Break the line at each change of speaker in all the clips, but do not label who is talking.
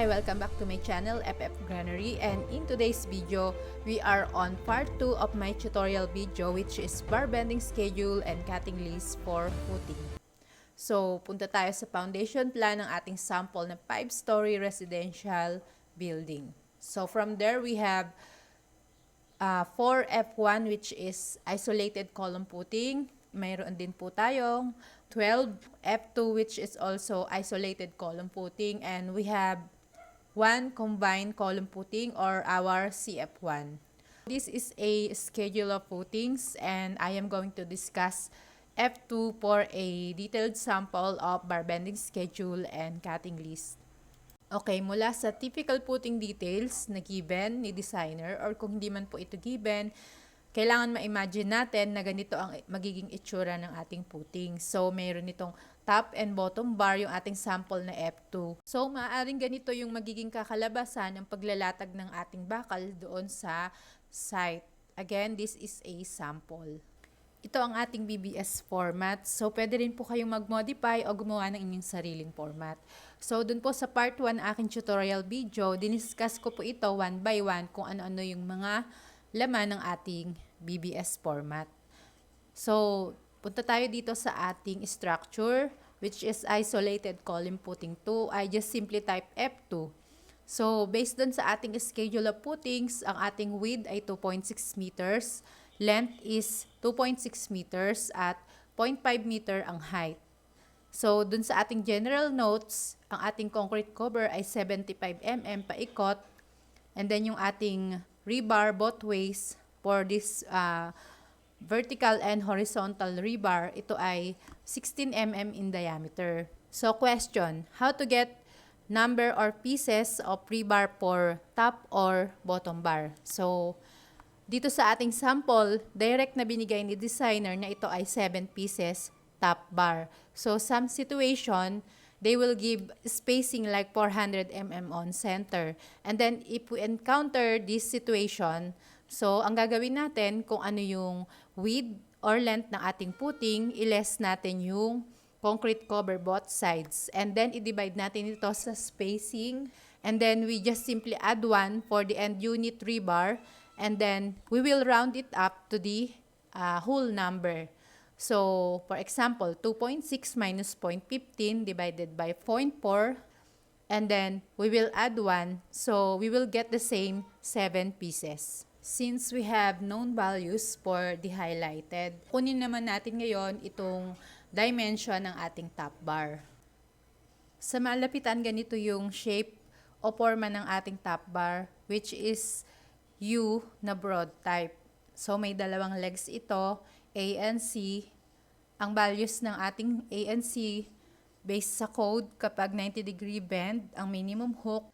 Hi, welcome back to my channel, Granary, and in today's video, we are on part 2 of my tutorial video, which is bar bending schedule and cutting list for footing. So, punta tayo sa foundation plan ng ating sample na 5-story residential building. So, from there, we have 4F1, which is isolated column footing. Mayroon din po tayong 12F2, which is also isolated column footing, and we have one combined column footing or our CF1. This is a schedule of footings, and I am going to discuss F2 for a detailed sample of bar bending schedule and cutting list. Okay, mula sa typical footing details na given ni designer, or kung hindi man po ito given, kailangan ma-imagine natin na ganito ang magiging itsura ng ating footing. So, mayroon itong top and bottom bar yung ating sample na F2. So, maaaring ganito yung magiging kakalabasan ng paglalatag ng ating bakal doon sa site. Again, this is a sample. Ito ang ating BBS format. So, pwede rin po kayong mag-modify o gumawa ng inyong sariling format. So, dun po sa part 1 aking tutorial video, diniscuss ko po ito one by one kung ano-ano yung mga laman ng ating BBS format. So, punta tayo dito sa ating structure, which is isolated column footing 2. I just simply type F2. So, based dun sa ating schedule of footings, ang ating width ay 2.6 meters, length is 2.6 meters, at 0.5 meter ang height. So, dun sa ating general notes, ang ating concrete cover ay 75 mm paikot, and then yung ating rebar both ways for this vertical and horizontal rebar, ito ay 16 mm in diameter. So, question, how to get number or pieces of rebar for top or bottom bar? So, dito sa ating sample, direct na binigay ni designer na ito ay 7 pieces top bar. So, some situation, they will give spacing like 400 mm on center. And then, if we encounter this situation, so, ang gagawin natin, kung ano yung width or length ng ating footing, i-less natin yung concrete cover both sides. And then, i-divide natin ito sa spacing. And then, we just simply add 1 for the end unit rebar. And then, we will round it up to the whole number. So, for example, 2.6 minus 0.15 divided by 0.4, and then we will add 1, so we will get the same 7 pieces. Since we have known values for the highlighted, kunin naman natin ngayon itong dimension ng ating top bar. Sa malapitan, ganito yung shape o forma ng ating top bar, which is U na broad type. So, may dalawang legs ito, A and C. Ang values ng ating A and C based sa code, kapag 90-degree bend, ang minimum hook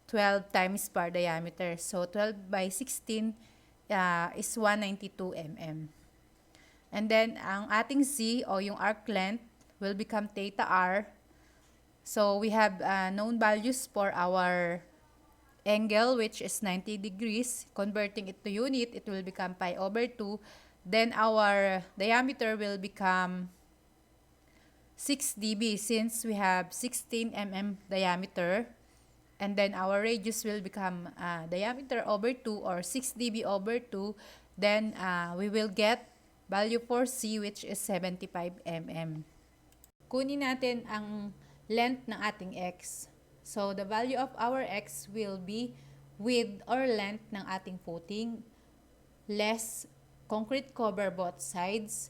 12 times bar diameter. So, 12 by 16 is 192 mm. And then, ang ating Z o yung arc length will become theta R. So, we have known values for our angle, which is 90 degrees. Converting it to unit, it will become pi over 2. Then, our diameter will become 6 dB since we have 16 mm diameter. And then, our radius will become diameter over 2 or 6 dB over 2. Then, we will get value for C, which is 75 mm. Kunin natin ang length ng ating X. So, the value of our X will be width or length ng ating footing less concrete cover both sides,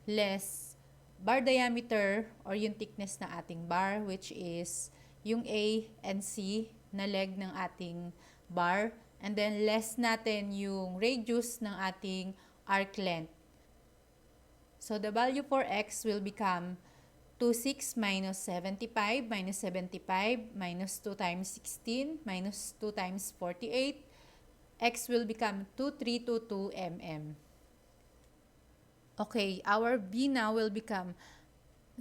less bar diameter or yung thickness ng ating bar, which is yung A and C na leg ng ating bar, and then less natin yung radius ng ating arc length. So, the value for X will become 26 minus 75 minus 75 minus 2 times 16 minus 2 times 48. X will become 2322 mm. Okay, our B now will become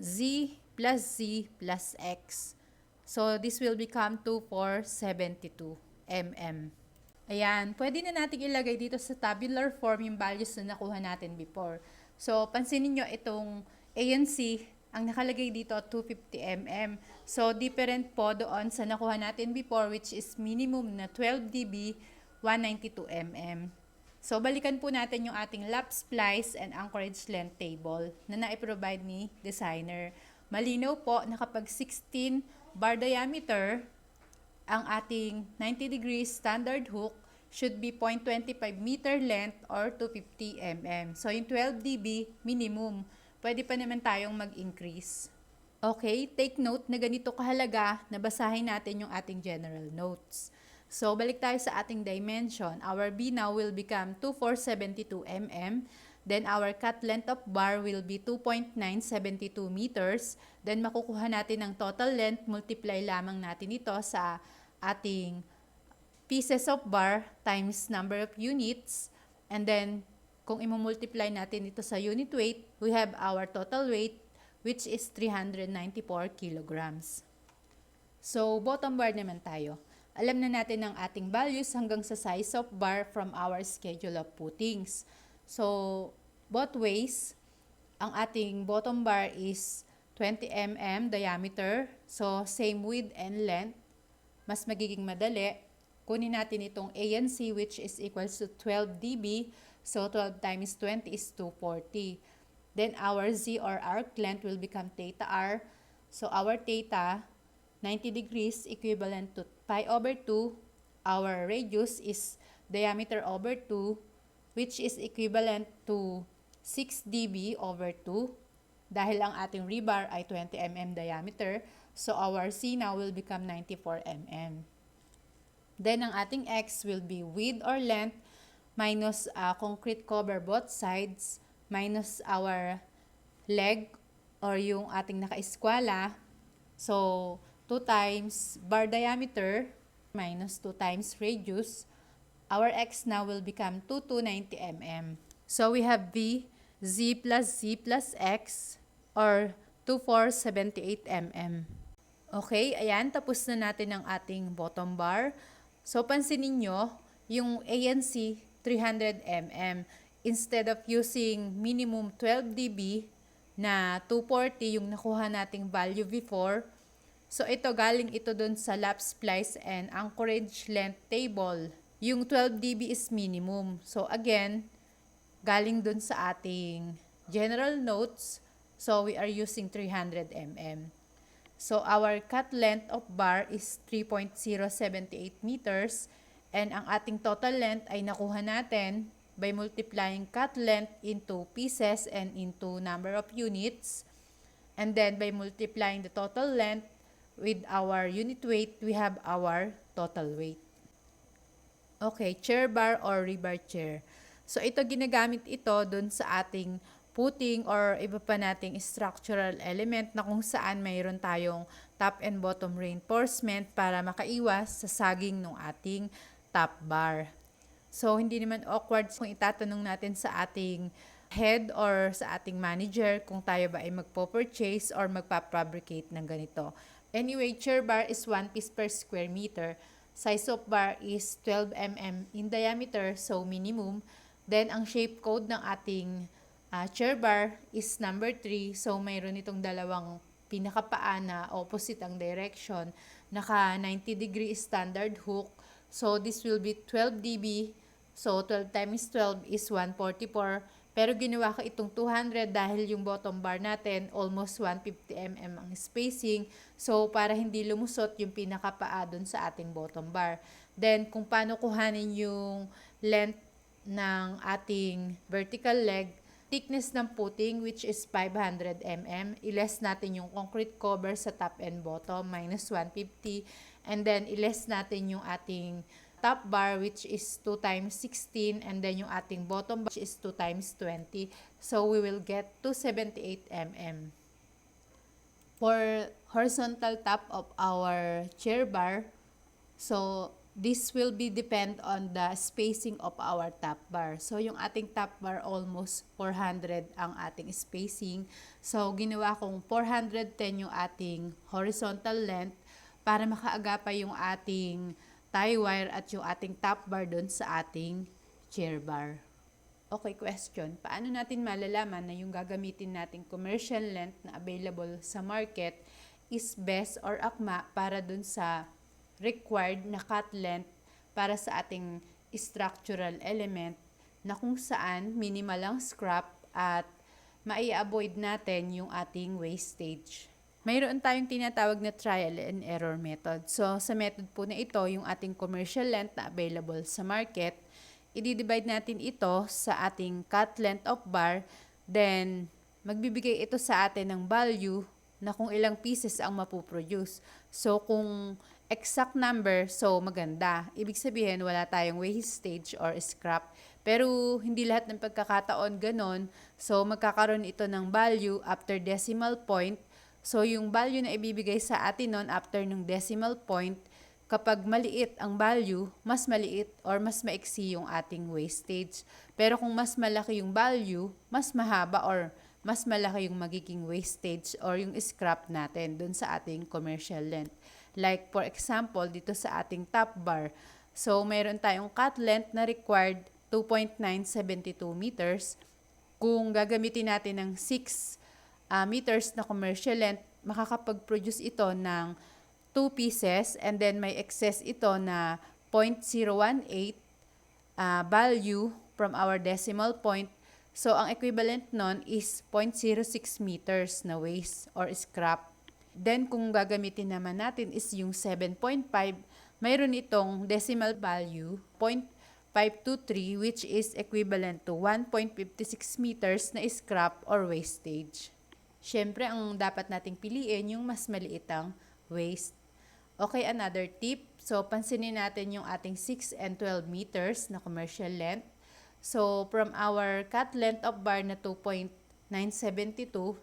Z plus X. So, this will become 2472 mm. Ayan, pwede na natin ilagay dito sa tabular form yung values na nakuha natin before. So, pansinin nyo itong A and C, Ang nakalagay dito 250 mm. So different po doon sa nakuha natin before, which is minimum na 12 dB, 192 mm. So balikan po natin yung ating lap splice and anchorage length table na na-provide ni designer. Malinaw po na kapag 16 bar diameter, ang ating 90 degrees standard hook should be 0.25 meter length or 250 mm. So yung 12 dB minimum. Pwede pa naman tayong mag-increase. Okay, take note na ganito kahalaga na basahin natin yung ating general notes. So, balik tayo sa ating dimension. Our B now will become 2472 mm. Then, our cut length of bar will be 2.972 meters. Then, makukuha natin ang total length. Multiply lamang natin ito sa ating pieces of bar times number of units. And then, kung imumultiply natin ito sa unit weight, we have our total weight, which is 394 kilograms. So, bottom bar naman tayo. Alam na natin ang ating values hanggang sa size of bar from our schedule of puttings. So, both ways, ang ating bottom bar is 20 mm diameter. So, same width and length. Mas magiging madali. Kunin natin itong A and C, which is equals to 12 dB. So, 12 times 20 is 240. Then, our Z or arc length will become theta R. So, our theta, 90 degrees, equivalent to pi over 2. Our radius is diameter over 2, which is equivalent to 6 dB over 2. Dahil ang ating rebar ay 20 mm diameter, so our C now will become 94 mm. Then, ang ating X will be width or length minus concrete cover both sides minus our leg or yung ating naka-eskwala. So, 2 times bar diameter minus 2 times radius. Our X now will become 2290 mm. So, we have V, Z plus X or 2478 mm. Okay, ayan. Tapos na natin ang ating bottom bar. So, pansinin nyo, yung A and C, 300 mm. Instead of using minimum 12 dB na 240 yung nakuha nating value before, so ito galing ito dun sa lap splice and anchorage length table. Yung 12 dB is minimum. So again, galing dun sa ating general notes, so we are using 300 mm. So our cut length of bar is 3.078 meters and ang ating total length ay nakuha natin by multiplying cut length into pieces and into number of units. And then by multiplying the total length with our unit weight, we have our total weight. Okay, chair bar or rebar chair. So ito ginagamit ito dun sa ating putting or iba pa nating structural element na kung saan mayroon tayong top and bottom reinforcement para makaiwas sa saging ng ating top bar. So, hindi naman awkward kung itatanong natin sa ating head or sa ating manager kung tayo ba ay magpo-purchase or magpa-fabricate ng ganito. Anyway, chair bar is 1 piece per square meter. Size of bar is 12 mm in diameter, so minimum. Then, ang shape code ng ating chair bar is number 3. So, mayroon itong dalawang pinakapaa na opposite ang direction. Naka 90 degree standard hook. So, this will be 12 dB. So, 12 times 12 is 144. Pero ginawa ko itong 200 dahil yung bottom bar natin, almost 150 mm ang spacing. So, para hindi lumusot yung pinakapaa dun sa ating bottom bar. Then, kung paano kuhanin yung length ng ating vertical leg, thickness ng putting, which is 500 mm. Iless natin yung concrete cover sa top and bottom, minus 150. And then, iless natin yung ating top bar, which is 2 times 16, and then yung ating bottom bar, which is 2 times 20. So, we will get 278 mm. For horizontal top of our chair bar, so, this will be depend on the spacing of our top bar. So, yung ating top bar, almost 400 ang ating spacing. So, ginawa kong 410 yung ating horizontal length para makaagapay yung ating tie wire at yung ating top bar doon sa ating chair bar. Okay, question. Paano natin malalaman na yung gagamitin nating commercial length na available sa market is best or akma para dun sa required na cut length para sa ating structural element na kung saan minimal ang scrap at mai-avoid natin yung ating wastage. Mayroon tayong tinatawag na trial and error method. So, sa method po na ito, yung ating commercial length na available sa market, i-divide natin ito sa ating cut length of bar, then magbibigay ito sa atin ng value na kung ilang pieces ang mapuproduce. So, kung exact number, so maganda. Ibig sabihin, wala tayong wastage or scrap. Pero hindi lahat ng pagkakataon ganon. So, magkakaroon ito ng value after decimal point. So, yung value na ibibigay sa atin nun after ng decimal point, kapag maliit ang value, mas maliit or mas maiksi yung ating wastage. Pero kung mas malaki yung value, mas mahaba or mas malaki yung magiging wastage or yung scrap natin dun sa ating commercial length. Like for example, dito sa ating top bar. So, mayroon tayong cut length na required 2.972 meters. Kung gagamitin natin ng 6 meters na commercial length, makakapag-produce ito ng 2 pieces and then may excess ito na 0.018 value from our decimal point. So, ang equivalent nun is 0.06 meters na waste or scrap. Then, kung gagamitin naman natin is yung 7.5, mayroon itong decimal value, 0.523, which is equivalent to 1.56 meters na scrap or wastage. Siyempre, ang dapat nating piliin yung mas maliit ang waste. Okay, another tip. So, pansinin natin yung ating 6 and 12 meters na commercial length. So, from our cut length of bar na 2.972,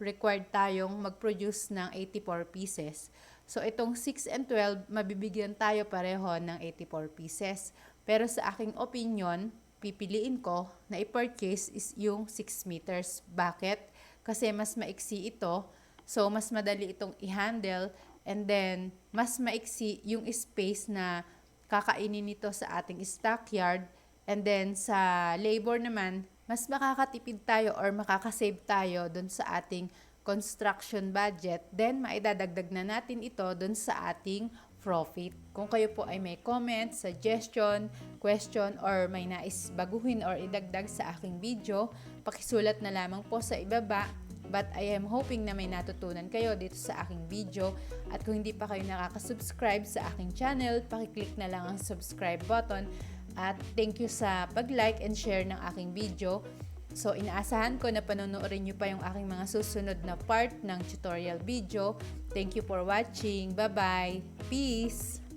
required tayong mag-produce ng 84 pieces. So, itong 6 and 12, mabibigyan tayo pareho ng 84 pieces. Pero sa aking opinion, pipiliin ko na i-purchase is yung 6 meters. Bakit? Kasi mas maiksi ito, so mas madali itong i-handle, and then mas maiksi yung space na kakainin nito sa ating stockyard, and then sa labor naman, mas makakatipid tayo or makakasave tayo dun sa ating construction budget, then maidadagdag na natin ito dun sa ating profit. Kung kayo po ay may comment, suggestion, question, or may nais baguhin or idagdag sa aking video, pakisulat na lamang po sa ibaba. But I am hoping na may natutunan kayo dito sa aking video. At kung hindi pa kayo nakaka-subscribe sa aking channel, pakiclick na lang ang subscribe button. At thank you sa pag-like and share ng aking video. So, inaasahan ko na panonoorin nyo pa yung aking mga susunod na part ng tutorial video. Thank you for watching. Bye-bye. Peace!